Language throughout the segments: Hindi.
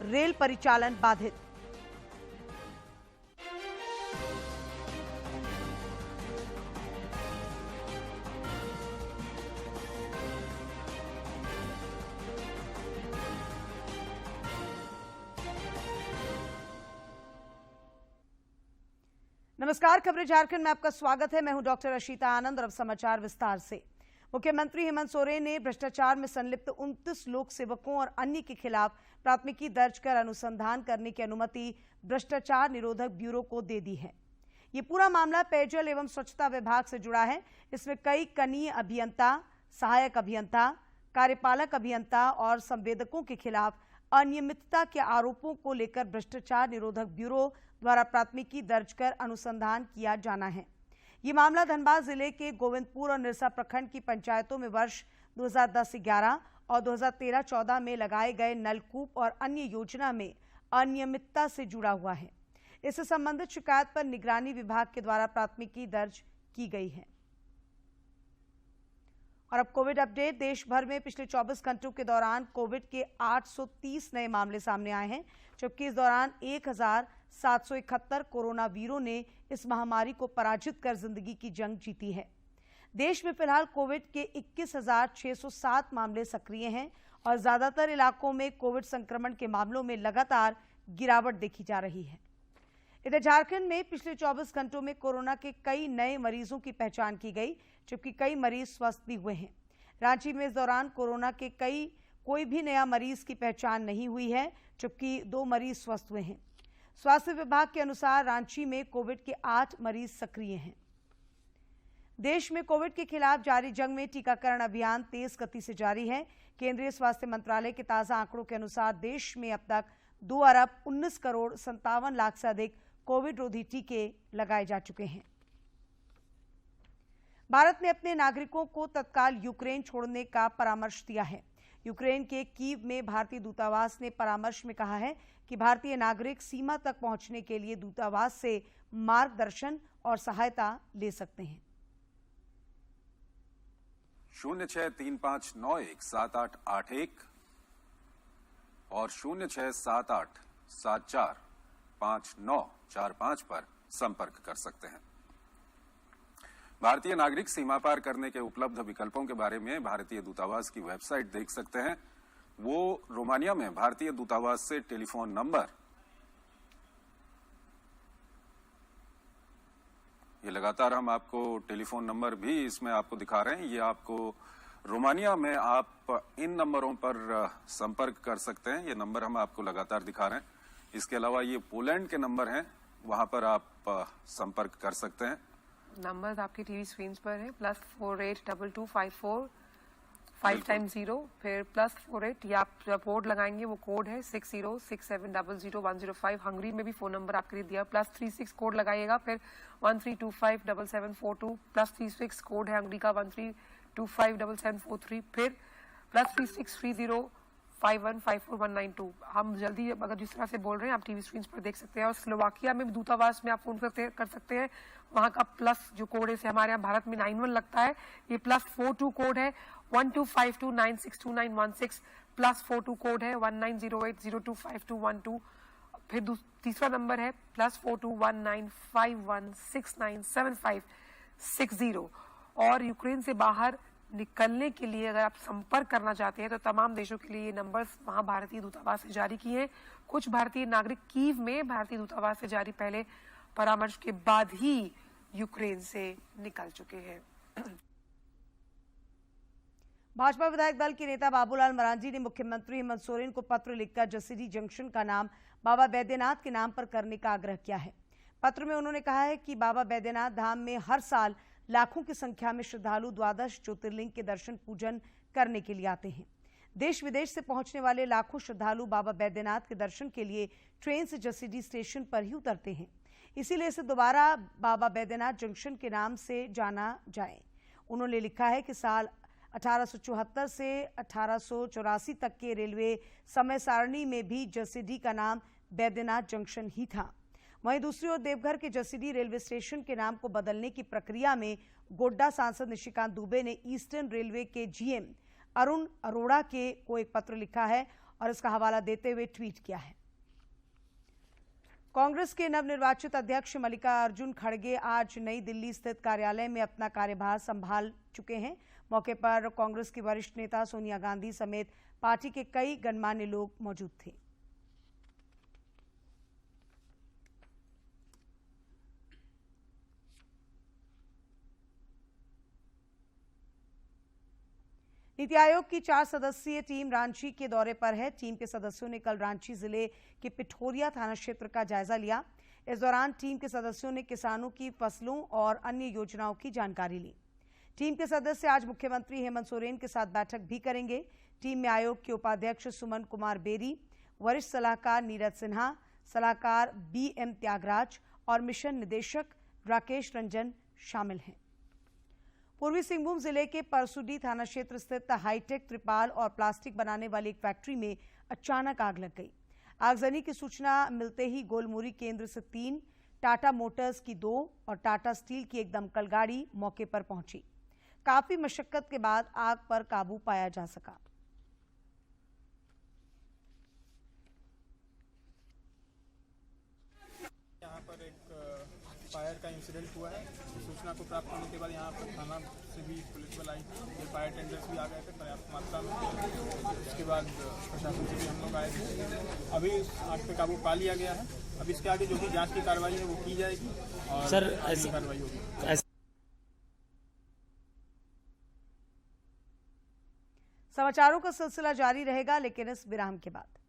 रेल परिचालन बाधित। नमस्कार, खबरें झारखंड में आपका स्वागत है। मैं हूं डॉक्टर अशीता आनंद और अब समाचार विस्तार से। मुख्यमंत्री हेमंत सोरेन ने भ्रष्टाचार में संलिप्त 29 लोक सेवकों और अन्य के खिलाफ प्राथमिकी दर्ज कर अनुसंधान करने की अनुमति भ्रष्टाचार निरोधक ब्यूरो को दे दी है। ये पूरा मामला पेयजल एवं स्वच्छता विभाग से जुड़ा है। इसमें कई कनीय अभियंता, सहायक अभियंता, कार्यपालक अभियंता और संवेदकों के खिलाफ अनियमितता के आरोपों को लेकर भ्रष्टाचार निरोधक ब्यूरो द्वारा प्राथमिकी दर्ज कर अनुसंधान किया जाना है। ये मामला धनबाद जिले के गोविंदपुर और निरसा प्रखंड की पंचायतों में वर्ष 2010-11 और 2013-14 में लगाए गए नलकूप और अन्य योजना में अनियमितता से जुड़ा हुआ है। इससे संबंधित शिकायत पर निगरानी विभाग के द्वारा प्राथमिकी दर्ज की गई है। और अब कोविड अपडेट। देश भर में पिछले 24 घंटों के दौरान कोविड के 830 नए मामले सामने आए हैं, जबकि इस दौरान 1771 कोरोना वीरों ने इस महामारी को पराजित कर जिंदगी की जंग जीती है। देश में फिलहाल कोविड के 21,607 मामले सक्रिय हैं और ज्यादातर इलाकों में कोविड संक्रमण के मामलों में लगातार गिरावट देखी जा रही है। इधर झारखंड में पिछले 24 घंटों में कोरोना के कई नए मरीजों की पहचान की गई, जबकि कई मरीज स्वस्थ भी हुए हैं। रांची में इस दौरान कोरोना के कोई भी नया मरीज की पहचान नहीं हुई है, जबकि 2 मरीज स्वस्थ हुए हैं। स्वास्थ्य विभाग के अनुसार रांची में कोविड के 8 मरीज सक्रिय हैं। देश में कोविड के खिलाफ जारी जंग में टीकाकरण अभियान तेज गति से जारी है। केंद्रीय स्वास्थ्य मंत्रालय के ताजा आंकड़ों के अनुसार देश में अब तक 2,19,57,00,000 से अधिक कोविड रोधी टीके लगाए जा चुके हैं। भारत ने अपने नागरिकों को तत्काल यूक्रेन छोड़ने का परामर्श दिया है। यूक्रेन के कीव में भारतीय दूतावास ने परामर्श में कहा है कि भारतीय नागरिक सीमा तक पहुंचने के लिए दूतावास से मार्गदर्शन और सहायता ले सकते हैं। 0635917881 और 0678745945 पर संपर्क कर सकते हैं। भारतीय नागरिक सीमा पार करने के उपलब्ध विकल्पों के बारे में भारतीय दूतावास की वेबसाइट देख सकते हैं। वो रोमानिया में भारतीय दूतावास से टेलीफोन नंबर, ये लगातार हम आपको टेलीफोन नंबर भी इसमें आपको दिखा रहे हैं। ये आपको रोमानिया में आप इन नंबरों पर संपर्क कर सकते हैं। ये नंबर हम आपको लगातार दिखा रहे हैं। इसके अलावा ये पोलैंड के नंबर हैं, वहां पर आप संपर्क कर सकते हैं। नंबर आपकी टीवी स्क्रीन पर है। +482254 फिर +48, या आप जो कोड लगाएंगे वो कोड है 6067000105। हंगरी में भी फोन नंबर आपके लिए दिया। +36 कोड लगाइएगा, फिर 13257742 +36 कोड है हंगरी का 13257743, फिर +363051549192। हम जल्दी अगर जिस तरह से बोल रहे हैं आप टीवी स्क्रीन पर देख सकते हैं। और स्लोवाकिया में भी दूतावास में आप फोन कर सकते हैं। वहां का प्लस जो कोड है, हमारे यहाँ भारत में 91 लगता है, ये +42 कोड है 1252962916, +42 कोड है 1908025212। फिर तीसरा नंबर है +421951697560। और यूक्रेन से बाहर निकलने के लिए अगर आप संपर्क करना चाहते हैं तो तमाम देशों के लिए ये नंबर्स वहां भारतीय दूतावास से जारी किए हैं। कुछ भारतीय नागरिक कीव में भारतीय दूतावास से जारी पहले परामर्श के बाद ही यूक्रेन से निकल चुके हैं। भाजपा विधायक दल के नेता बाबूलाल मरांडी ने मुख्यमंत्री हेमंत सोरेन को पत्र लिखकर जसीडीह जंक्शन का नाम बाबा बैद्यनाथ के नाम पर करने का आग्रह किया है। पत्र में उन्होंने कहा है कि बाबा बैद्यनाथ धाम में हर साल लाखों की संख्या में श्रद्धालु द्वादश ज्योतिर्लिंग के दर्शन पूजन करने के लिए आते हैं। देश विदेश से पहुंचने वाले लाखों श्रद्धालु बाबा बैद्यनाथ के दर्शन के लिए ट्रेन से जसीडीह स्टेशन पर ही उतरते हैं। इसीलिए इसे दोबारा बाबा बैद्यनाथ जंक्शन के नाम से जाना जाए। उन्होंने लिखा है कि साल 1874 से 1884 तक के रेलवे समय सारणी में भी जसीडीह का नाम बैद्यनाथ जंक्शन ही था। वहीं दूसरी ओर देवघर के जसीडीह रेलवे स्टेशन के नाम को बदलने की प्रक्रिया में गोड्डा सांसद निशिकांत दुबे ने ईस्टर्न रेलवे के जीएम अरुण अरोड़ा को एक पत्र लिखा है और इसका हवाला देते हुए ट्वीट किया है। कांग्रेस के नवनिर्वाचित अध्यक्ष मल्लिकार्जुन खड़गे आज नई दिल्ली स्थित कार्यालय में अपना कार्यभार संभाल चुके हैं। मौके पर कांग्रेस की वरिष्ठ नेता सोनिया गांधी समेत पार्टी के कई गणमान्य लोग मौजूद थे। नीति आयोग की 4 सदस्यीय टीम रांची के दौरे पर है। टीम के सदस्यों ने कल रांची जिले के पिठोरिया थाना क्षेत्र का जायजा लिया। इस दौरान टीम के सदस्यों ने किसानों की फसलों और अन्य योजनाओं की जानकारी ली। टीम के सदस्य आज मुख्यमंत्री हेमंत सोरेन के साथ बैठक भी करेंगे। टीम में आयोग के उपाध्यक्ष सुमन कुमार बेरी, वरिष्ठ सलाहकार नीरज सिन्हा, सलाहकार BM त्यागराज और मिशन निदेशक राकेश रंजन शामिल हैं। पूर्वी सिंहभूम जिले के परसुडी थाना क्षेत्र स्थित हाईटेक त्रिपाल और प्लास्टिक बनाने वाली एक फैक्ट्री में अचानक आग लग गई। आगजनी की सूचना मिलते ही गोलमुरी केंद्र से 3, टाटा मोटर्स की 2 और टाटा स्टील की एक दमकल गाड़ी मौके पर पहुंची। काफी मशक्कत के बाद आग पर काबू पाया जा सका। यहाँ पर एक फायर का इंसिडेंट हुआ है। सूचना को प्राप्त होने के बाद यहाँ पर थाना से भी पुलिस बल आई थी, फायर टेंडर्स भी आ गए थे पर्याप्त मात्रा में। उसके बाद प्रशासन से भी हम लोग आए थे। अभी इस आग पे काबू पा लिया गया है। अब इसके आगे जो भी जांच की कार्रवाई है वो की जाएगी और सर ऐसी कार्रवाई होगी। समाचारों का सिलसिला जारी रहेगा, लेकिन इस विराम के बाद।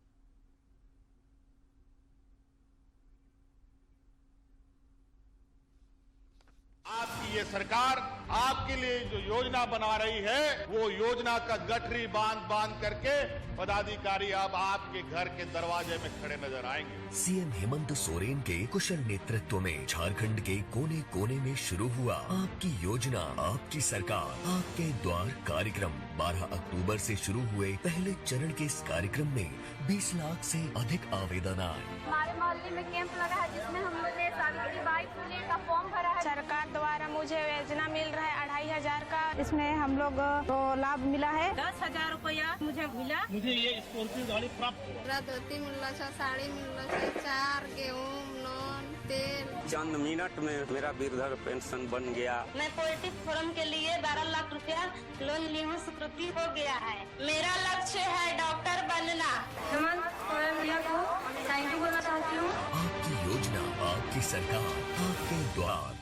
आपकी ये सरकार आपके लिए जो योजना बना रही है वो योजना का गठरी बांध करके पदाधिकारी अब आपके घर के दरवाजे में खड़े नजर आएंगे। सीएम हेमंत सोरेन के कुशल नेतृत्व में झारखंड के कोने कोने में शुरू हुआ आपकी योजना आपकी सरकार आपके द्वार कार्यक्रम। 12 अक्टूबर से शुरू हुए पहले चरण के इस कार्यक्रम में 20 लाख से अधिक आवेदन आए। हमारे मोहल्ले में कैंप लगा है जिसमें हम लोग ने सावित्रीबाई फुले का फॉर्म भरा है। सरकार द्वारा मुझे योजना मिल रहा है 2500 का। इसमें हम लोग को लाभ मिला है। 10,000 रुपया मुझे मिला। मुझे ये स्कॉर्पियो गाड़ी प्राप्त हुआ। धोती मिलना था, साड़ी मिलना था, 4 गेहूँ, नून, तेल। चंद मिनट में मेरा वृद्ध पेंशन बन गया। मैं पोल्ट्री फार्म के लिए 12 लाख रुपया लोन ली हूँ, स्वीकृति हो गया है। मेरा लक्ष्य है डॉक्टर बनना। हेमंत सोरेन भैया को थैंक यू बोलना चाहती हूँ। आपकी योजना आपकी सरकार आपके द्वार।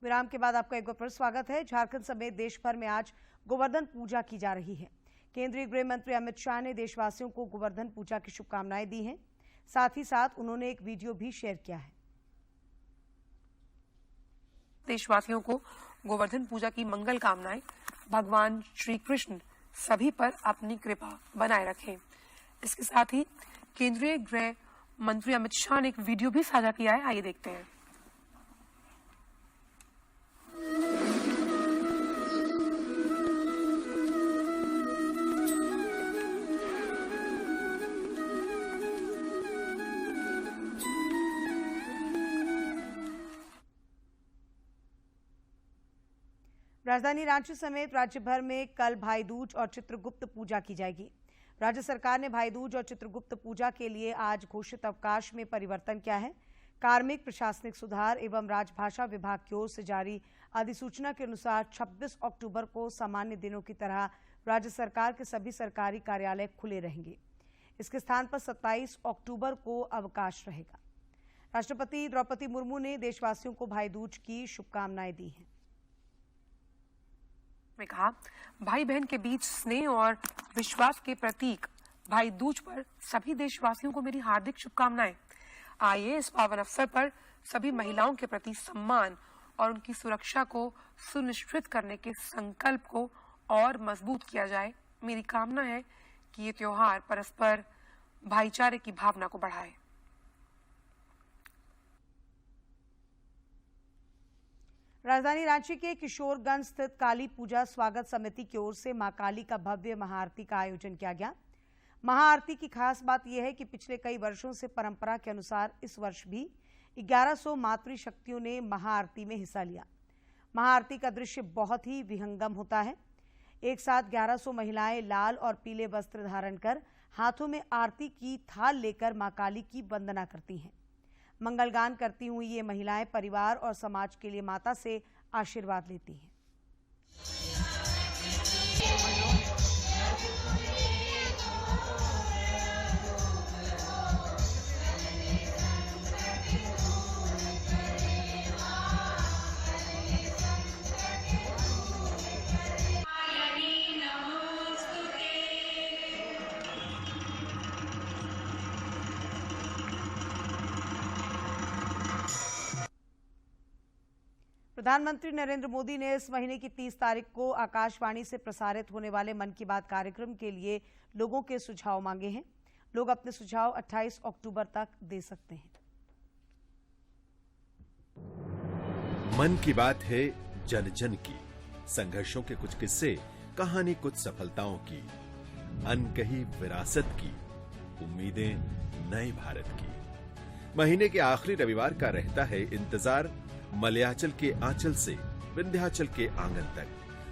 विराम के बाद आपका एक बार फिर स्वागत है। झारखंड समेत देश भर में आज गोवर्धन पूजा की जा रही है। केंद्रीय गृह मंत्री अमित शाह ने देशवासियों को गोवर्धन पूजा की शुभकामनाएं दी हैं। साथ ही साथ उन्होंने एक वीडियो भी शेयर किया है। देशवासियों को गोवर्धन पूजा की मंगल कामनाएं। भगवान श्री कृष्ण सभी पर अपनी कृपा बनाए रखें। इसके साथ ही केंद्रीय गृह मंत्री अमित शाह ने एक वीडियो भी साझा किया है। आइए देखते हैं। राजधानी रांची समेत राज्य भर में कल भाई दूज और चित्रगुप्त पूजा की जाएगी। राज्य सरकार ने भाई दूज और चित्रगुप्त पूजा के लिए आज घोषित अवकाश में परिवर्तन किया है। कार्मिक प्रशासनिक सुधार एवं राजभाषा विभाग की ओर से जारी अधिसूचना के अनुसार 26 अक्टूबर को सामान्य दिनों की तरह राज्य सरकार के सभी सरकारी कार्यालय खुले रहेंगे। इसके स्थान पर 27 अक्टूबर को अवकाश रहेगा। राष्ट्रपति द्रौपदी मुर्मू ने देशवासियों को भाई दूज की शुभकामनाएं दी हैं। में कहा, भाई बहन के बीच स्नेह और विश्वास के प्रतीक भाई दूज पर सभी देशवासियों को मेरी हार्दिक शुभकामनाएं। आइए इस पावन अवसर पर सभी महिलाओं के प्रति सम्मान और उनकी सुरक्षा को सुनिश्चित करने के संकल्प को और मजबूत किया जाए। मेरी कामना है कि ये त्योहार परस्पर भाईचारे की भावना को बढ़ाए। राजधानी रांची के किशोरगंज स्थित काली पूजा स्वागत समिति की ओर से मां काली का भव्य महाआरती का आयोजन किया गया। महाआरती की खास बात यह है कि पिछले कई वर्षों से परंपरा के अनुसार इस वर्ष भी 1100 मातृशक्तियों ने महाआरती में हिस्सा लिया। महाआरती का दृश्य बहुत ही विहंगम होता है। एक साथ 1100 महिलाएं लाल और पीले वस्त्र धारण कर हाथों में आरती की थाल लेकर मां काली की वंदना करती हैं। मंगलगान करती हुई ये महिलाएं परिवार और समाज के लिए माता से आशीर्वाद लेती हैं। प्रधानमंत्री नरेंद्र मोदी ने इस महीने की 30 तारीख को आकाशवाणी से प्रसारित होने वाले मन की बात कार्यक्रम के लिए लोगों के सुझाव मांगे हैं। लोग अपने सुझाव 28 अक्टूबर तक दे सकते हैं। मन की बात है जन जन की, संघर्षों के कुछ किस्से, कहानी कुछ सफलताओं की, अनकही विरासत की, उम्मीदें नए भारत की। महीने के आखिरी रविवार का रहता है इंतजार मलयाचल के आंचल से विंध्याचल के आंगन तक,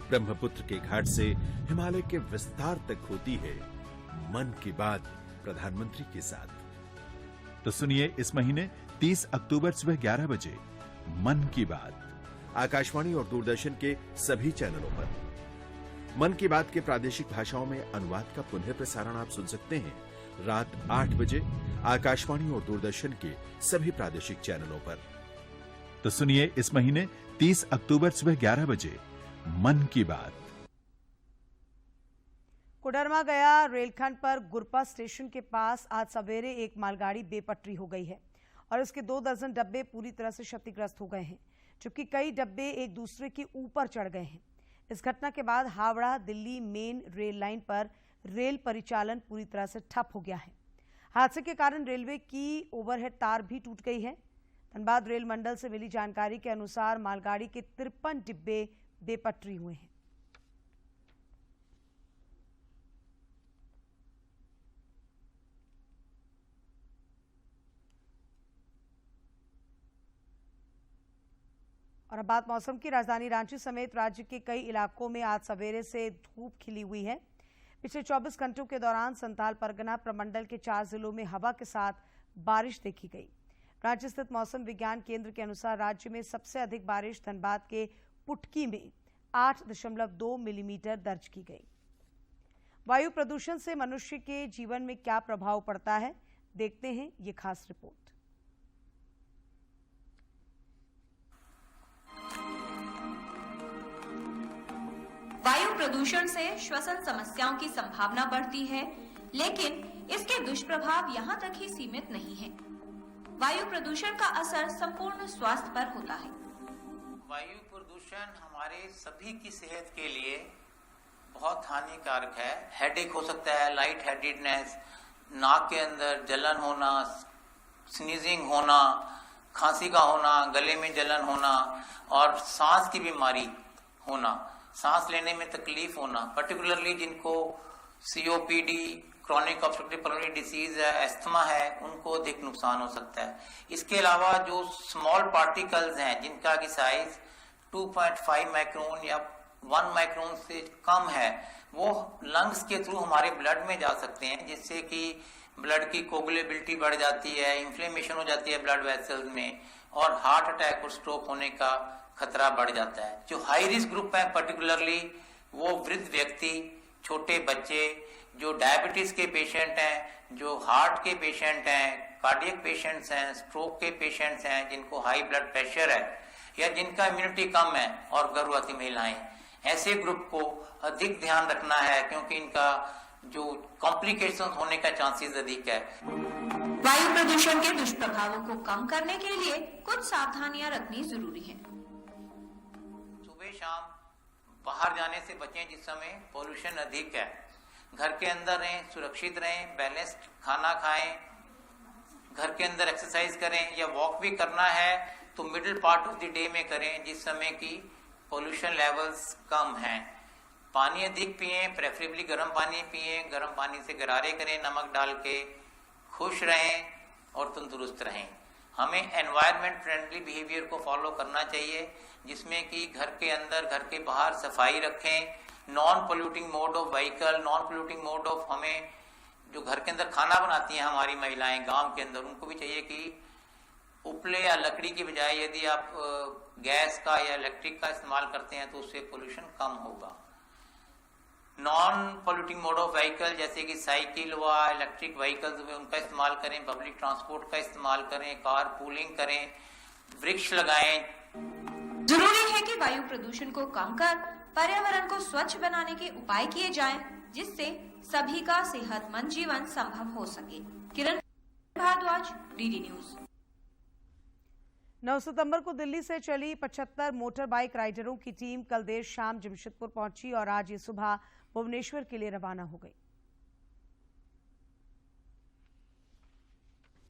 ब्रह्मपुत्र के घाट से हिमालय के विस्तार तक होती है मन की बात प्रधानमंत्री के साथ। तो सुनिए इस महीने 30 अक्टूबर सुबह 11 बजे मन की बात आकाशवाणी और दूरदर्शन के सभी चैनलों पर। मन की बात के प्रादेशिक भाषाओं में अनुवाद का पुनः प्रसारण आप सुन सकते हैं रात 8 बजे आकाशवाणी और दूरदर्शन के सभी प्रादेशिक चैनलों पर। तो सुनिए इस महीने 30 अक्टूबर सुबह 11 बजे मन की बात। कोडरमा गया रेलखंड पर गुरपा स्टेशन के पास आज सवेरे एक मालगाड़ी बेपटरी हो गई है और इसके 2 दर्जन डब्बे पूरी तरह से क्षतिग्रस्त हो गए हैं, जबकि कई डब्बे एक दूसरे के ऊपर चढ़ गए हैं। इस घटना के बाद Howrah Delhi main rail line पर रेल परिचालन पूरी तरह से ठप हो गया है। हादसे के कारण रेलवे की ओवरहेड तार भी टूट गई है। धनबाद रेल मंडल से मिली जानकारी के अनुसार मालगाड़ी के 53 डिब्बे बेपटरी हुए हैं। और अब बात मौसम की। राजधानी रांची समेत राज्य के कई इलाकों में आज सवेरे से धूप खिली हुई है। पिछले 24 घंटों के दौरान संथाल परगना प्रमंडल के 4 जिलों में हवा के साथ बारिश देखी गई। रांची स्थित मौसम विज्ञान केंद्र के अनुसार राज्य में सबसे अधिक बारिश धनबाद के पुटकी में 8.2 मिलीमीटर दर्ज की गई। वायु प्रदूषण से मनुष्य के जीवन में क्या प्रभाव पड़ता है, देखते हैं ये खास रिपोर्ट। वायु प्रदूषण से श्वसन समस्याओं की संभावना बढ़ती है, लेकिन इसके दुष्प्रभाव यहाँ तक ही सीमित नहीं है। वायु प्रदूषण का असर संपूर्ण स्वास्थ्य पर होता है। वायु प्रदूषण हमारे सभी की सेहत के लिए बहुत हानिकारक है। हेडेक हो सकता है, लाइट हेडेडनेस, नाक के अंदर जलन होना, स्नीजिंग होना, खांसी का होना, गले में जलन होना और सांस की बीमारी होना, सांस लेने में तकलीफ होना, पर्टिकुलरली जिनको COPD, chronic obstructive pulmonary disease है, एस्थमा है, उनको अधिक नुकसान हो सकता है। इसके अलावा जो स्मॉल पार्टिकल्स हैं जिनका की साइज 2.5 माइक्रोन या 1 माइक्रोन से कम है, वो लंग्स के थ्रू हमारे ब्लड में जा सकते हैं, जिससे कि ब्लड की कोगुलेबिलिटी बढ़ जाती है, इन्फ्लेमेशन हो जाती है ब्लड वेसल्स में और हार्ट अटैक और स्ट्रोक होने का खतरा बढ़ जाता है। जो हाई रिस्क ग्रुप है पर्टिकुलरली वो वृद्ध व्यक्ति, छोटे बच्चे, जो डायबिटीज के पेशेंट हैं, जो हार्ट के पेशेंट हैं, कार्डियक पेशेंट्स हैं, स्ट्रोक के पेशेंट्स हैं, जिनको हाई ब्लड प्रेशर है या जिनका इम्यूनिटी कम है और गर्भवती महिलाएं, ऐसे ग्रुप को अधिक ध्यान रखना है क्योंकि इनका जो कॉम्प्लिकेशंस होने का चांसेस अधिक है। वायु प्रदूषण के दुष्प्रभावों को कम करने के लिए कुछ सावधानियां रखनी जरूरी है। सुबह शाम बाहर जाने से बचें जिस समय पोल्यूशन अधिक है। घर के अंदर रहें, सुरक्षित रहें, बैलेंस्ड खाना खाएं, घर के अंदर एक्सरसाइज करें या वॉक भी करना है तो middle part of the day में करें जिस समय की पोल्यूशन लेवल्स कम हैं। पानी अधिक पिएं, प्रेफरेबली गर्म पानी पिएं, गर्म पानी से गरारे करें नमक डाल के। खुश रहें और तंदुरुस्त रहें। हमें एनवायरनमेंट फ्रेंडली बिहेवियर को फॉलो करना चाहिए जिसमें कि घर के अंदर, घर के बाहर सफाई रखें, non polluting mode of vehicle, non polluting mode of, हमें जो घर के अंदर खाना बनाती हैं हमारी महिलाएं गांव के अंदर, उनको भी चाहिए कि उपले या लकड़ी की बजाय यदि आप गैस का या इलेक्ट्रिक का इस्तेमाल करते हैं तो उससे पोल्यूशन कम होगा। Non polluting mode of vehicle जैसे कि साइकिल व इलेक्ट्रिक व्हीकल्स हुए उनका इस्तेमाल करें, पब्लिक ट्रांसपोर्ट का इस्तेमाल करें, कार पूलिंग करें, वृक्ष लगाएं। जरूरी है कि वायु प्रदूषण को कम कर पर्यावरण को स्वच्छ बनाने के उपाय किए जाएं, जिससे सभी का सेहतमंद जीवन संभव हो सके। किरण भारद्वाज, डीडी न्यूज। 9 सितंबर को दिल्ली से चली 75 मोटर बाइक राइडरों की टीम कल देर शाम जमशेदपुर पहुंची और आज ये सुबह भुवनेश्वर के लिए रवाना हो गई।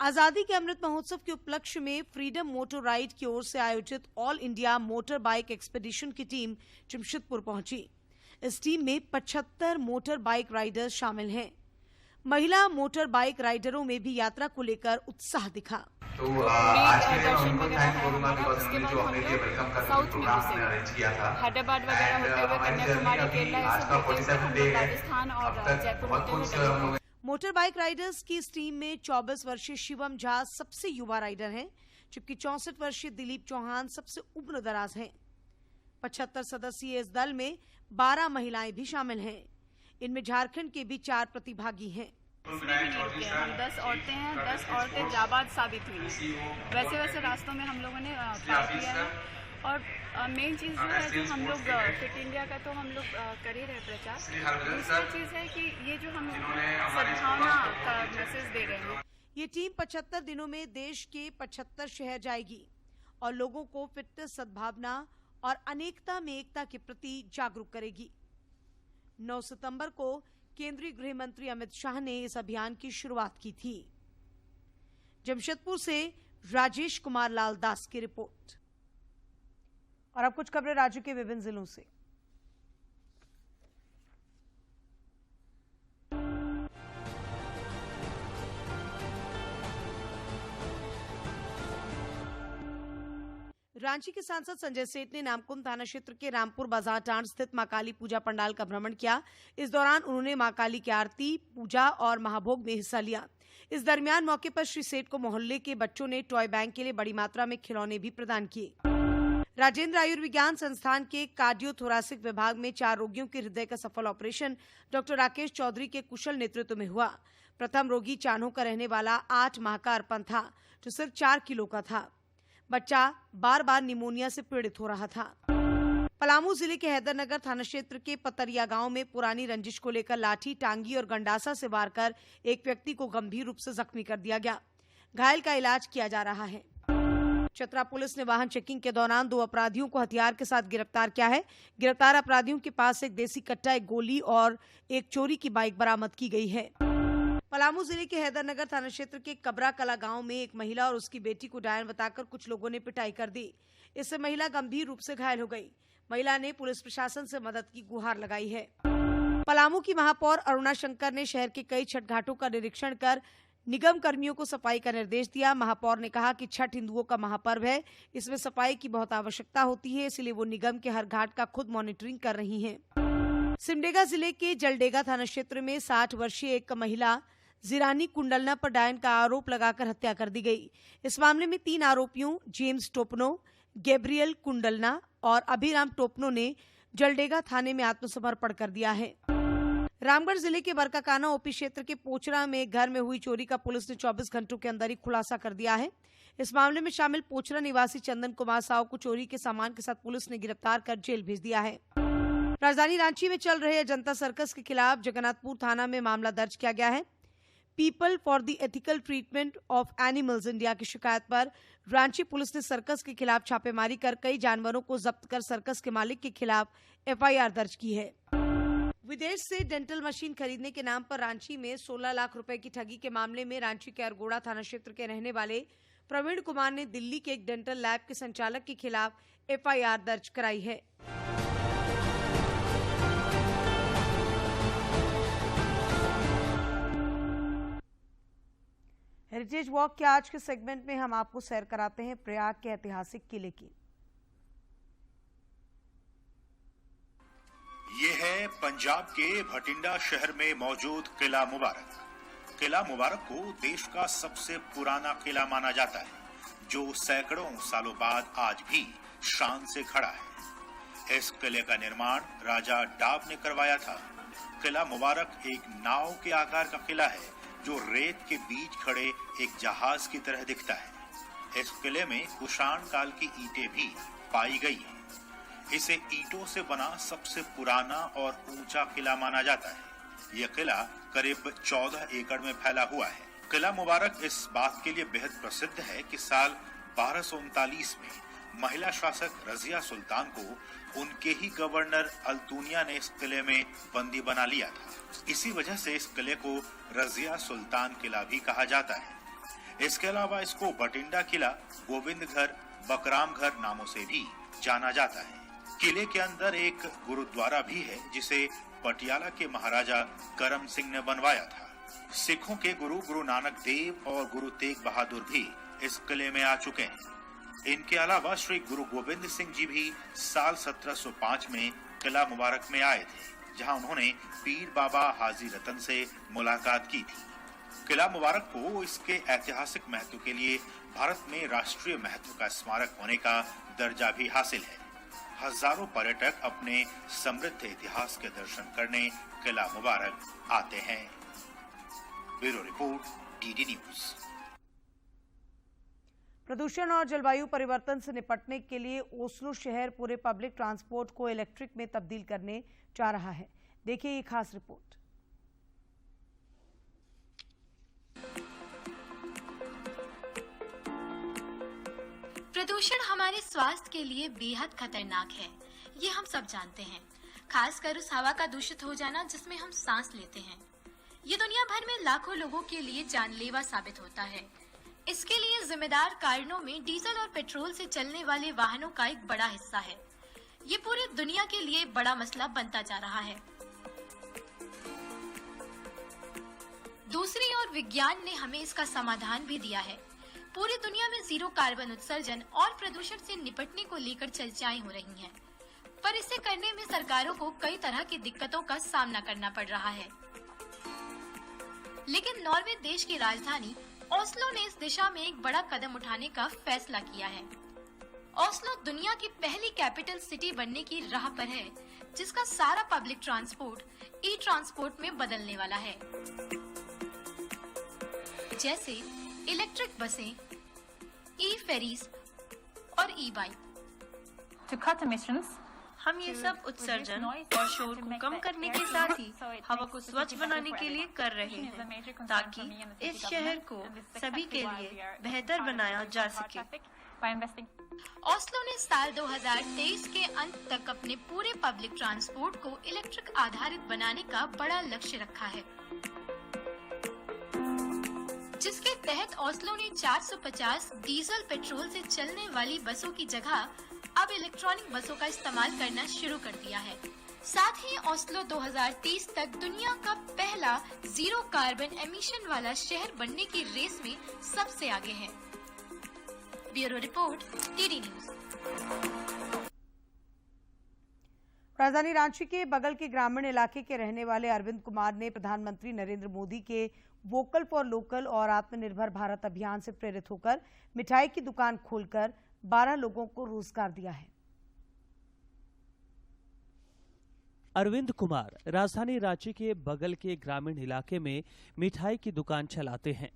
आजादी के अमृत महोत्सव के उपलक्ष्य में फ्रीडम मोटर राइड की ओर से आयोजित all India motor bike expedition की टीम जमशेदपुर पहुंची। इस टीम में 75 मोटर बाइक राइडर्स शामिल हैं। महिला मोटर बाइक राइडरों में भी यात्रा को लेकर उत्साह दिखा। तो आज के दिन उनको थैंक करूंगा बिकॉज़ उन्होंने जो अपने लिए वेलकम करने का प्रोग्राम हमने अरेंज किया था। हैदराबाद वगैरह होते हुए कन्याकुमारी, केरला, आज का 47 डे है। अब तक बहुत कुछ हम लोग। मोटर बाइक राइडर्स की इस टीम में 24 वर्षीय शिवम झा सबसे युवा राइडर हैं, जबकि 64 वर्षीय दिलीप चौहान सबसे उम्रदराज हैं। 75 सदस्यीय इस दल में 12 महिलाएं भी शामिल हैं। इनमें झारखंड के भी 4 प्रतिभागी हैं। हम 10 औरतें हैं, 10 औरतें जाबाज साबित हुई हैं। वैसे रास्तों में हम लोगों ने पार किया है और मेन चीज़ जो है जो हम लोग फिट इंडिया का तो हम लोग कर ही रहे प्रचार। दूसरी चीज़ है कि ये जो हम सद्भावना का मैसेज दे रहे हैं। ये टीम 75 दिनों में देश के 75 शहर जाएगी और लोगों को फिटनेस, सद्भावना और अनेकता में एकता के प्रति जागरूक करेगी। 9 सितंबर को केंद्रीय गृह मंत्री अमित शाह ने इस अभियान की शुरुआत की थी। जमशेदपुर से राजेश कुमार लाल दास की रिपोर्ट। और अब कुछ खबरें राज्य के विभिन्न जिलों से। रांची के सांसद संजय सेठ ने नामकुम थाना क्षेत्र के रामपुर बाजार टांड स्थित मां काली पूजा पंडाल का भ्रमण किया। इस दौरान उन्होंने मां काली की आरती, पूजा और महाभोग में हिस्सा लिया। इस दरमियान मौके पर श्री सेठ को मोहल्ले के बच्चों ने टॉय बैंक के लिए बड़ी मात्रा में खिलौने भी प्रदान किए। राजेंद्र आयुर्विज्ञान संस्थान के कार्डियोथोरासिक विभाग में 4 रोगियों के हृदय का सफल ऑपरेशन डॉक्टर राकेश चौधरी के कुशल नेतृत्व में हुआ। प्रथम रोगी चान्हो का रहने वाला 8 माह का अर्पण था, जो सिर्फ 4 किलो का था। बच्चा बार बार निमोनिया से पीड़ित हो रहा था। पलामू जिले के हैदरनगर थाना क्षेत्र के पतरिया गांव में पुरानी रंजिश को लेकर लाठी, टांगी और गंडासा से वार कर एक व्यक्ति को गंभीर रूप से जख्मी कर दिया गया। घायल का इलाज किया जा रहा है। चतरा पुलिस ने वाहन चेकिंग के दौरान 2 अपराधियों को हथियार के साथ गिरफ्तार किया है। गिरफ्तार अपराधियों के पास एक देसी कट्टा, एक गोली और एक चोरी की बाइक बरामद की गई है। पलामू जिले के हैदरनगर थाना क्षेत्र के कबरा कला गांव में एक महिला और उसकी बेटी को डायन बताकर कुछ लोगों ने पिटाई कर दी। इससे महिला गंभीर रूप से घायल हो गई। महिला ने पुलिस प्रशासन से मदद की गुहार लगाई है। पलामू की महापौर अरुणा शंकर ने शहर के कई छठ घाटों का निरीक्षण कर निगम कर्मियों को सफाई का निर्देश दिया। महापौर ने कहा कि छठ हिंदुओं का महापर्व है, इसमें सफाई की बहुत आवश्यकता होती है, इसलिए वो निगम के हर घाट का खुद मॉनिटरिंग कर रही हैं। सिमडेगा जिले के जलडेगा थाना क्षेत्र में 60 वर्षीय एक महिला जिरानी कुंडलना पर डायन का आरोप लगाकर हत्या कर दी गई। इस मामले में 3 आरोपियों जेम्स टोपनो, गैब्रियल कुंडलना और अभिराम टोपनो ने जलडेगा थाने में आत्मसमर्पण कर दिया है। रामगढ़ जिले के बरकाकाना ओपी क्षेत्र के पोचरा में घर में हुई चोरी का पुलिस ने 24 घंटों के अंदर ही खुलासा कर दिया है। इस मामले में शामिल पोचरा निवासी चंदन कुमार साव को चोरी के सामान के साथ पुलिस ने गिरफ्तार कर जेल भेज दिया है। राजधानी रांची में चल रहे अजंता सर्कस के खिलाफ जगन्नाथपुर थाना में मामला दर्ज किया गया है। People for the ethical treatment of animals India की शिकायत पर रांची पुलिस ने सर्कस के खिलाफ छापेमारी कर कई जानवरों को जब्त कर सर्कस के मालिक के खिलाफ एफआईआर दर्ज की है। विदेश से डेंटल मशीन खरीदने के नाम पर रांची में 16 लाख रुपए की ठगी के मामले में रांची के अरगोड़ा थाना क्षेत्र के रहने वाले प्रवीण कुमार ने दिल्ली के एक डेंटल लैब के संचालक के खिलाफ एफआईआर दर्ज कराई है। हेरिटेज वॉक के आज के सेगमेंट में हम आपको सैर कराते हैं प्रयाग के ऐतिहासिक किले की। ये है पंजाब के भटिंडा शहर में मौजूद किला मुबारक। किला मुबारक को देश का सबसे पुराना किला माना जाता है, जो सैकड़ों सालों बाद आज भी शान से खड़ा है। इस किले का निर्माण राजा डाब ने करवाया था। किला मुबारक एक नाव के आकार का किला है, जो रेत के बीच खड़े एक जहाज की तरह दिखता है। इस किले में कुषाण काल की ईंटें भी पाई गई हैं। इसे ईंटों से बना सबसे पुराना और ऊंचा किला माना जाता है। यह किला करीब 14 एकड़ में फैला हुआ है। किला मुबारक इस बात के लिए बेहद प्रसिद्ध है कि साल 1239 में महिला शासक रजिया सुल्तान को उनके ही गवर्नर अल्तुनिया ने इस किले में बंदी बना लिया था। इसी वजह से इस किले को रजिया सुल्तान किला भी कहा जाता है। इसके अलावा इसको बटिंडा किला, गोविंद घर, बकराम घर नामों से भी जाना जाता है। किले के अंदर एक गुरुद्वारा भी है, जिसे पटियाला के महाराजा करम सिंह ने बनवाया था। सिखों के गुरु नानक देव और गुरु तेग बहादुर भी इस किले में आ चुके हैं। इनके अलावा श्री गुरु गोविंद सिंह जी भी साल 1705 में किला मुबारक में आए थे, जहां उन्होंने पीर बाबा हाजी रतन से मुलाकात की थी। किला मुबारक को इसके ऐतिहासिक महत्व के लिए भारत में राष्ट्रीय महत्व का स्मारक होने का दर्जा भी हासिल है। हजारों पर्यटक अपने समृद्ध इतिहास के दर्शन करने किला मुबारक आते हैं। Bureau report, DD news. प्रदूषण और जलवायु परिवर्तन से निपटने के लिए ओस्लो शहर पूरे पब्लिक ट्रांसपोर्ट को इलेक्ट्रिक में तब्दील करने जा रहा है। देखिए ये खास रिपोर्ट। प्रदूषण हमारे स्वास्थ्य के लिए बेहद खतरनाक है, ये हम सब जानते हैं। खासकर उस हवा का दूषित हो जाना जिसमें हम सांस लेते हैं। ये दुनिया भर में लाखों लोगों के लिए जानलेवा साबित होता है। इसके लिए जिम्मेदार कारणों में डीजल और पेट्रोल से चलने वाले वाहनों का एक बड़ा हिस्सा है। ये पूरी दुनिया के लिए बड़ा मसला बनता जा रहा है। दूसरी ओर विज्ञान ने हमें इसका समाधान भी दिया है। पूरी दुनिया में जीरो कार्बन उत्सर्जन और प्रदूषण से निपटने को लेकर चर्चाएं हो रही हैं, पर इसे करने में सरकारों को कई तरह की दिक्कतों का सामना करना पड़ रहा है। लेकिन नॉर्वे देश की राजधानी ओस्लो ने इस दिशा में एक बड़ा कदम उठाने का फैसला किया है। ओस्लो दुनिया की पहली कैपिटल सिटी बनने की राह पर है, जिसका सारा पब्लिक ट्रांसपोर्ट ई ट्रांसपोर्ट में बदलने वाला है, जैसे इलेक्ट्रिक बसें, ई फेरीज और ई बाइक। To cut emissions, हम ये सब उत्सर्जन और शोर को कम करने के साथ ही हवा को स्वच्छ बनाने के लिए कर रहे हैं, ताकि इस शहर को सभी के लिए बेहतर बनाया जा सके। ओस्लो ने साल 2023 के अंत तक अपने पूरे पब्लिक ट्रांसपोर्ट को इलेक्ट्रिक आधारित बनाने का बड़ा लक्ष्य रखा है, जिसके तहत ओस्लो ने 450 डीजल पेट्रोल से चलने वाली बसों की जगह अब इलेक्ट्रॉनिक बसों का इस्तेमाल करना शुरू कर दिया है। साथ ही ओस्लो 2030 तक दुनिया का पहला जीरो कार्बन एमिशन वाला शहर बनने की रेस में सबसे आगे है। Bureau report, DD news. राजधानी रांची के बगल के ग्रामीण इलाके के रहने वाले अरविंद कुमार ने प्रधानमंत्री नरेंद्र मोदी के वोकल फॉर लोकल और आत्मनिर्भर भारत अभियान से प्रेरित होकर मिठाई की दुकान खोलकर 12 लोगों को रोजगार दिया है। अरविंद कुमार राजधानी रांची के बगल के ग्रामीण इलाके में मिठाई की दुकान चलाते हैं।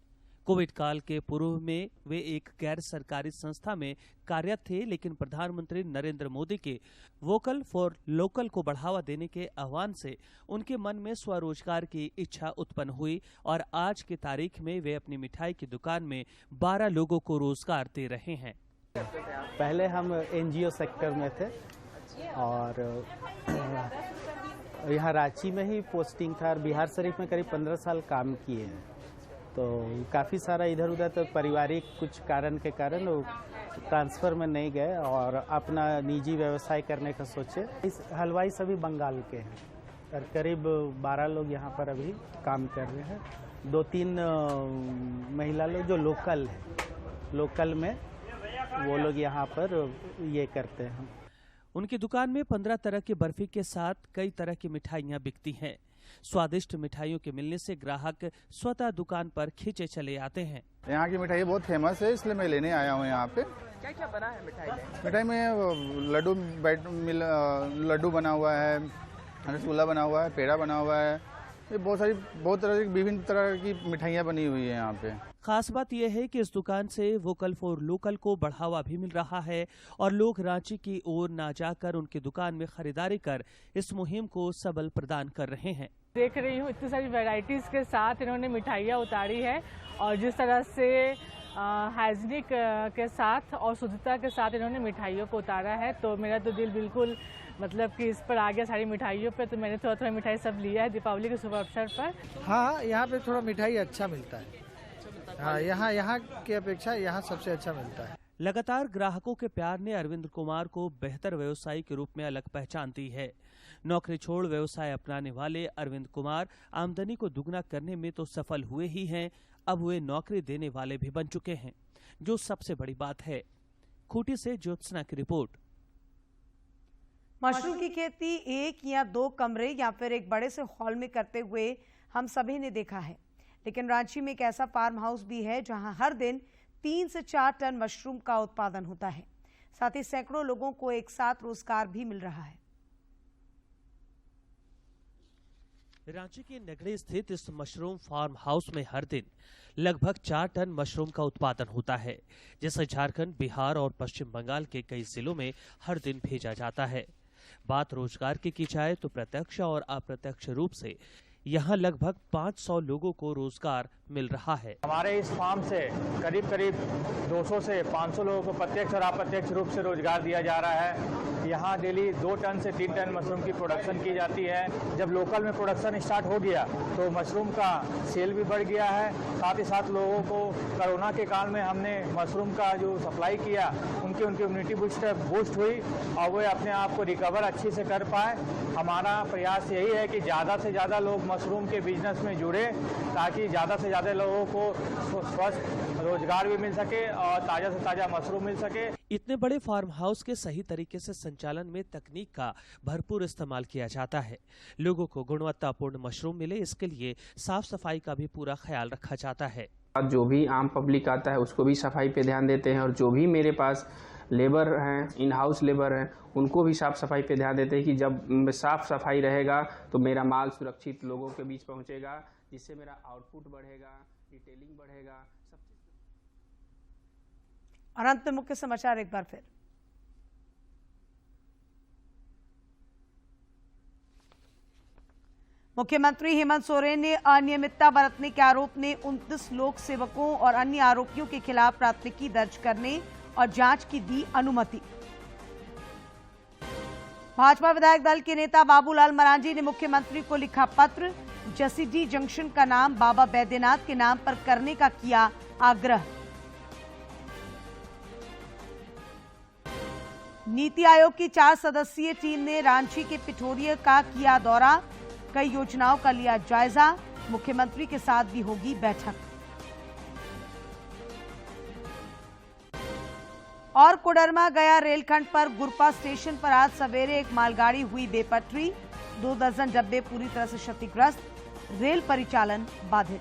कोविड काल के पूर्व में वे एक गैर सरकारी संस्था में कार्यरत थे, लेकिन प्रधानमंत्री नरेंद्र मोदी के वोकल फॉर लोकल को बढ़ावा देने के आह्वान से उनके मन में स्वरोजगार की इच्छा उत्पन्न हुई और आज की तारीख में वे अपनी मिठाई की दुकान में 12 लोगों को रोजगार दे रहे हैं। पहले हम एनजीओ सेक्टर में थे और यहाँ रांची में ही पोस्टिंग था और बिहार शरीफ में करीब 15 साल काम किए हैं। तो काफ़ी सारा इधर उधर तो पारिवारिक कुछ कारण के कारण वो ट्रांसफ़र में नहीं गए और अपना निजी व्यवसाय करने का सोचे। इस हलवाई सभी बंगाल के हैं और करीब 12 लोग यहाँ पर अभी काम कर रहे हैं। 2-3 महिला लोग जो लोकल है, लोकल में वो लोग यहाँ पर ये करते हैं। उनकी दुकान में 15 तरह की बर्फी के साथ कई तरह की मिठाइयां बिकती हैं। स्वादिष्ट मिठाइयों के मिलने से ग्राहक स्वतः दुकान पर खींचे चले आते हैं। यहाँ की मिठाई बहुत फेमस है, इसलिए मैं लेने आया हूँ यहाँ पे। क्या क्या बना है मिठाई में? मिठाई में लड्डू बना हुआ है, रसगुल्ला बना हुआ है, पेड़ा बना हुआ है, ये बहुत तरह की विभिन्न तरह की मिठाइयाँ बनी हुई है यहाँ पे। खास बात यह है कि इस दुकान से वोकल फॉर लोकल को बढ़ावा भी मिल रहा है और लोग रांची की ओर ना जाकर उनकी दुकान में खरीदारी कर इस मुहिम को सबल प्रदान कर रहे हैं। देख रही हूँ इतनी सारी वैरायटीज के साथ इन्होंने मिठाइयाँ उतारी है और जिस तरह से हाइजीनिक के साथ और शुद्धता के साथ इन्होंने मिठाइयों को उतारा है, तो मेरा तो दिल बिल्कुल मतलब कि इस पर आ गया सारी मिठाइयों पे। तो मैंने थोड़ा मिठाई सब लिया है दीपावली के शुभ अवसर पर। हाँ, यहाँ पे थोड़ा मिठाई अच्छा मिलता है। हाँ, यहाँ की अपेक्षा यहाँ सबसे अच्छा मिलता है। लगातार ग्राहकों के प्यार ने अरविंद कुमार को बेहतर व्यवसायी के रूप में अलग पहचान दी है। नौकरी छोड़ व्यवसाय अपनाने वाले अरविंद कुमार आमदनी को दुगना करने में तो सफल हुए ही हैं, अब वे नौकरी देने वाले भी बन चुके हैं, जो सबसे बड़ी बात है। खूंटी से ज्योत्सना की रिपोर्ट। मशरूम की खेती 1 या 2 कमरे या फिर एक बड़े से हॉल में करते हुए हम सभी ने देखा है, लेकिन रांची में एक ऐसा फार्म हाउस भी है जहां हर दिन 3 से 4 टन मशरूम का उत्पादन होता है। साथ ही सैकड़ों लोगों को एक साथ रोजगार भी मिल रहा है। रांची के नगड़ी स्थित इस मशरूम फार्म हाउस में हर दिन लगभग 4 टन मशरूम का उत्पादन होता है, जिसे झारखंड, बिहार और पश्चिम बंगाल के कई जिलों में हर दिन भेजा जाता है। बात रोजगार की जाए तो प्रत्यक्ष और अप्रत्यक्ष रूप से यहाँ लगभग 500 लोगों को रोजगार मिल रहा है। हमारे इस फार्म से करीब 200 से 500 लोगों को प्रत्यक्ष और अप्रत्यक्ष रूप से रोजगार दिया जा रहा है। यहाँ डेली 2 टन से 3 टन मशरूम की प्रोडक्शन की जाती है। जब लोकल में प्रोडक्शन स्टार्ट हो गया तो मशरूम का सेल भी बढ़ गया है। साथ ही साथ लोगों को कोरोना के काल में हमने मशरूम का जो सप्लाई किया, उनकी इम्यूनिटी बूस्ट हुई और वे अपने आप को रिकवर अच्छे से कर पाए। हमारा प्रयास यही है कि ज़्यादा से ज़्यादा लोग मशरूम के बिजनेस में जुड़े, ताकि ज़्यादा से ज़्यादा लोगों को स्वस्थ रोजगार भी मिल सके और ताज़ा से ताज़ा मशरूम मिल सके। इतने बड़े फार्म हाउस के सही तरीके से संचालन में तकनीक का भरपूर इस्तेमाल किया जाता है। लोगों को गुणवत्तापूर्ण मशरूम मिले, इसके लिए साफ सफाई का भी पूरा ख्याल रखा जाता है। जो भी आम पब्लिक आता है उसको भी सफाई पे ध्यान देते हैं और जो भी मेरे पास लेबर हैं, इन हाउस लेबर हैं, उनको भी साफ सफाई पे ध्यान देते हैं कि जब साफ सफाई रहेगा तो मेरा माल सुरक्षित लोगों के बीच पहुंचेगा, जिससे मेरा आउटपुट बढ़ेगा, रिटेलिंग बढ़ेगा। और अंत में मुख्य समाचार एक बार फिर। मुख्यमंत्री हेमंत सोरेन ने अनियमितता बरतने के आरोप में 29 लोक सेवकों और अन्य आरोपियों के खिलाफ प्राथमिकी दर्ज करने और जांच की दी अनुमति। भाजपा विधायक दल के नेता बाबूलाल मरांडी ने मुख्यमंत्री को लिखा पत्र, जसीडीह जंक्शन का नाम बाबा बैद्यनाथ के नाम पर करने का किया आग्रह। नीति आयोग की 4 सदस्यीय टीम ने रांची के पिठोरिया का किया दौरा, कई योजनाओं का लिया जायजा, मुख्यमंत्री के साथ भी होगी बैठक। और कोडरमा गया रेलखंड पर गुरपा स्टेशन पर आज सवेरे एक मालगाड़ी हुई बेपटरी, 2 दर्जन डब्बे पूरी तरह से क्षतिग्रस्त, रेल परिचालन बाधित।